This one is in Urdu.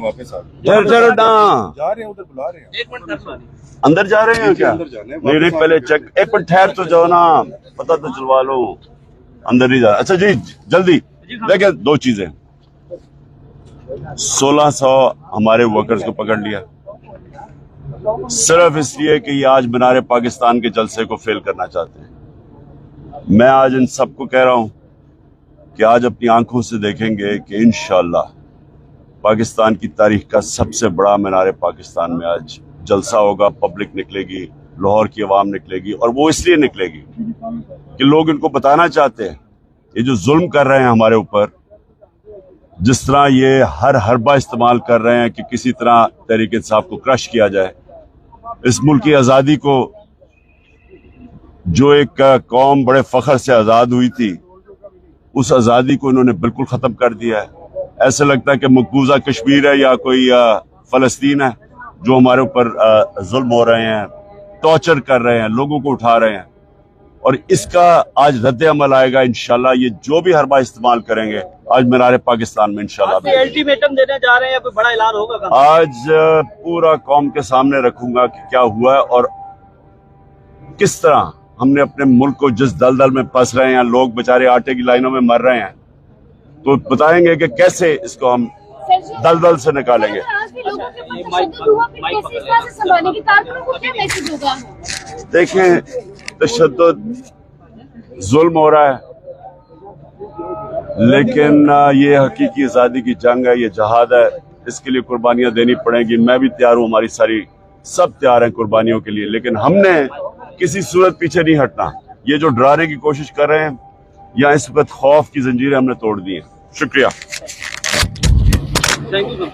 واپس آ چلو نا جا رہے ہیں ادھر بلا رہے ہیں ایک منٹ کر لو اندر جا رہے ہیں کیا؟ اندر جانا ہے، نہیں نہیں پہلے چیک ایک منٹ ٹھہر تو جاؤ نا، پتہ تو چلوا لو اندر نہیں جا. اچھا جی جلدی دیکھیں دو چیزیں. 1600 ہمارے ورکرز کو پکڑ لیا صرف اس لیے کہ یہ آج مینار پاکستان کے جلسے کو فیل کرنا چاہتے ہیں. میں آج ان سب کو کہہ رہا ہوں کہ آج اپنی آنکھوں سے دیکھیں گے کہ انشاءاللہ پاکستان کی تاریخ کا سب سے بڑا مینار پاکستان میں آج جلسہ ہوگا. پبلک نکلے گی، لاہور کی عوام نکلے گی، اور وہ اس لیے نکلے گی کہ لوگ ان کو بتانا چاہتے ہیں یہ جو ظلم کر رہے ہیں ہمارے اوپر، جس طرح یہ ہر حربہ استعمال کر رہے ہیں کہ کسی طرح تحریک انصاف کو کرش کیا جائے. اس ملک کی آزادی کو، جو ایک قوم بڑے فخر سے آزاد ہوئی تھی، اس آزادی کو انہوں نے بالکل ختم کر دیا ہے. ایسے لگتا ہے کہ مقبوضہ کشمیر ہے یا کوئی فلسطین ہے جو ہمارے اوپر ظلم ہو رہے ہیں، ٹارچر کر رہے ہیں، لوگوں کو اٹھا رہے ہیں. اور اس کا آج رد عمل آئے گا انشاءاللہ. یہ جو بھی حربہ استعمال کریں گے آج مینار پاکستان میں انشاءاللہ الٹیمیٹم دینے جا رہے ہیں، کوئی بڑا اعلان ہوگا؟ آج پورا قوم کے سامنے رکھوں گا کہ کیا ہوا ہے اور کس طرح ہم نے اپنے ملک کو جس دلدل میں پھنس رہے ہیں، لوگ بیچارے آٹے کی لائنوں میں مر رہے ہیں، تو بتائیں گے کہ کیسے اس کو ہم دلدل سے نکالیں گے. دیکھیں تشدد ظلم ہو رہا ہے، لیکن یہ حقیقی آزادی کی جنگ ہے، یہ جہاد ہے. اس کے لیے قربانیاں دینی پڑیں گی. میں بھی تیار ہوں، ہماری سب تیار ہیں قربانیوں کے لیے، لیکن ہم نے کسی صورت پیچھے نہیں ہٹنا. یہ جو ڈرانے کی کوشش کر رہے ہیں یا اس وقت خوف کی زنجیریں ہم نے توڑ دی ہیں. شکریہ. Thank you.